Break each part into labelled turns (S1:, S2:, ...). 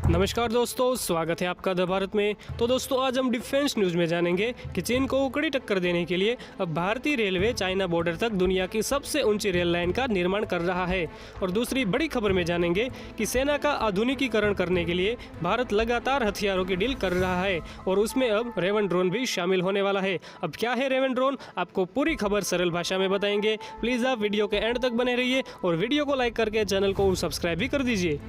S1: नमस्कार दोस्तों, स्वागत है आपका द भारत में। तो दोस्तों, आज हम डिफेंस न्यूज़ में जानेंगे कि चीन को कड़ी टक्कर देने के लिए अब भारतीय रेलवे चाइना बॉर्डर तक दुनिया की सबसे ऊंची रेल लाइन का निर्माण कर रहा है। और दूसरी बड़ी खबर में जानेंगे कि सेना का आधुनिकीकरण करने के लिए भारत लगातार हथियारों की डील कर रहा है और उसमें अब रेवन ड्रोन भी शामिल होने वाला है। अब क्या है रेवन ड्रोन, आपको पूरी खबर सरल भाषा में बताएंगे। प्लीज़ आप वीडियो के एंड तक बने रहिए और वीडियो को लाइक करके चैनल को सब्सक्राइब भी कर दीजिए।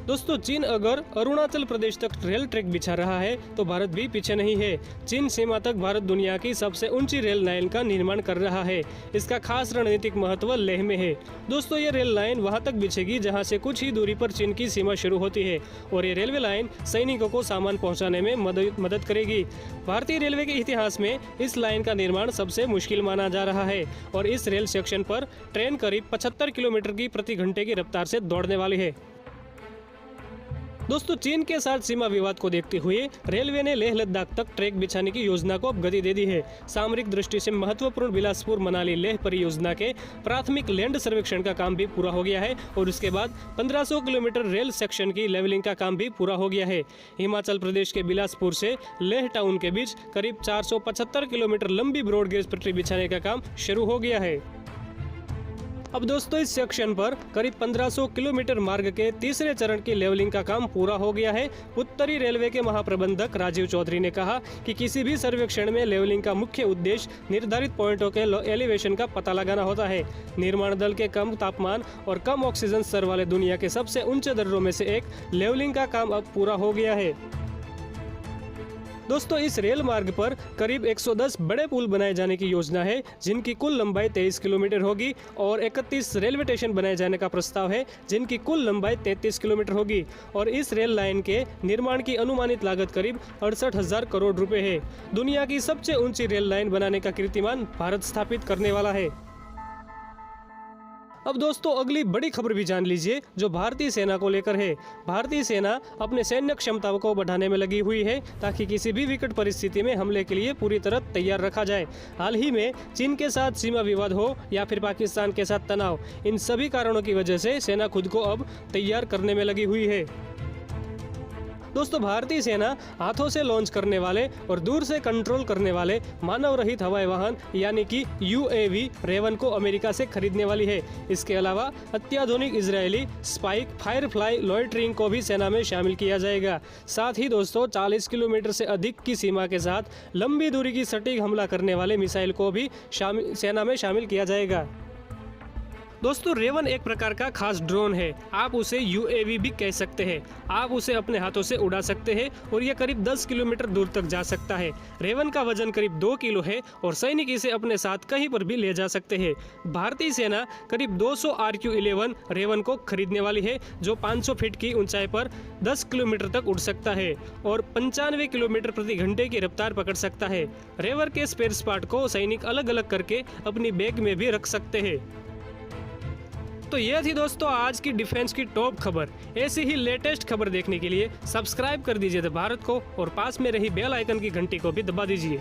S1: दोस्तों, चीन अगर अरुणाचल प्रदेश तक रेल ट्रैक बिछा रहा है तो भारत भी पीछे नहीं है। चीन सीमा तक भारत दुनिया की सबसे ऊंची रेल लाइन का निर्माण कर रहा है। इसका खास रणनीतिक महत्व लेह में है। दोस्तों, ये रेल लाइन वहां तक बिछेगी जहां से कुछ ही दूरी पर चीन की सीमा शुरू होती है और ये रेलवे लाइन सैनिकों को सामान पहुँचाने में मदद करेगी। भारतीय रेलवे के इतिहास में इस लाइन का निर्माण सबसे मुश्किल माना जा रहा है और इस रेल सेक्शन पर ट्रेन करीब 75 किलोमीटर की प्रति घंटे की रफ्तार से दौड़ने वाली है। दोस्तों, चीन के साथ सीमा विवाद को देखते हुए रेलवे ने लेह लद्दाख तक ट्रैक बिछाने की योजना को अब गति दे दी है। सामरिक दृष्टि से महत्वपूर्ण बिलासपुर मनाली लेह परियोजना के प्राथमिक लैंड सर्वेक्षण का काम भी पूरा हो गया है और उसके बाद 1500 किलोमीटर रेल सेक्शन की लेवलिंग का काम भी पूरा हो गया है। हिमाचल प्रदेश के बिलासपुर से लेह टाउन के बीच करीब 475 किलोमीटर लंबी ब्रॉडगेज पटरी बिछाने का काम शुरू हो गया है। अब दोस्तों, इस सेक्शन पर करीब 1500 किलोमीटर मार्ग के तीसरे चरण की लेवलिंग का काम पूरा हो गया है। उत्तरी रेलवे के महाप्रबंधक राजीव चौधरी ने कहा कि किसी भी सर्वेक्षण में लेवलिंग का मुख्य उद्देश्य निर्धारित पॉइंटों के एलिवेशन का पता लगाना होता है। निर्माण दल के कम तापमान और कम ऑक्सीजन स्तर वाले दुनिया के सबसे ऊंचे दर्रों में से एक लेवलिंग का काम अब पूरा हो गया है। दोस्तों, इस रेल मार्ग पर करीब 110 बड़े पुल बनाए जाने की योजना है जिनकी कुल लंबाई 23 किलोमीटर होगी और 31 रेलवे स्टेशन बनाए जाने का प्रस्ताव है जिनकी कुल लंबाई 33 किलोमीटर होगी। और इस रेल लाइन के निर्माण की अनुमानित लागत करीब 68,000 करोड़ रुपए है। दुनिया की सबसे ऊंची रेल लाइन बनाने का कीर्तिमान भारत स्थापित करने वाला है। अब दोस्तों, अगली बड़ी खबर भी जान लीजिए जो भारतीय सेना को लेकर है। भारतीय सेना अपने सैन्य क्षमताओं को बढ़ाने में लगी हुई है ताकि किसी भी विकट परिस्थिति में हमले के लिए पूरी तरह तैयार रखा जाए। हाल ही में चीन के साथ सीमा विवाद हो या फिर पाकिस्तान के साथ तनाव, इन सभी कारणों की वजह से सेना खुद को अब तैयार करने में लगी हुई है। दोस्तों, भारतीय सेना हाथों से लॉन्च करने वाले और दूर से कंट्रोल करने वाले मानव रहित हवाई वाहन यानी कि UAV रेवन को अमेरिका से खरीदने वाली है। इसके अलावा अत्याधुनिक इजरायली स्पाइक फायरफ्लाई लॉयटरिंग को भी सेना में शामिल किया जाएगा। साथ ही दोस्तों, 40 किलोमीटर से अधिक की सीमा के साथ लंबी दूरी की सटीक हमला करने वाले मिसाइल को भी सेना में शामिल किया जाएगा। दोस्तों, रेवन एक प्रकार का खास ड्रोन है। आप उसे UAV भी कह सकते हैं। आप उसे अपने हाथों से उड़ा सकते हैं और यह करीब 10 किलोमीटर दूर तक जा सकता है। रेवन का वजन करीब 2 किलो है और सैनिक इसे अपने साथ कहीं पर भी ले जा सकते हैं। भारतीय सेना करीब 200 RQ-11 रेवन को खरीदने वाली है जो 500 फीट की ऊंचाई पर 10 किलोमीटर तक उड़ सकता है और 95 किलोमीटर प्रति घंटे की रफ्तार पकड़ सकता है। रेवन के स्पेयर पार्ट को सैनिक अलग अलग करके अपनी बैग में भी रख सकते हैं। तो यह थी दोस्तों आज की डिफेंस की टॉप खबर। ऐसी ही लेटेस्ट खबर देखने के लिए सब्सक्राइब कर दीजिए द भारत को और पास में रही बेल आइकन की घंटी को भी दबा दीजिए।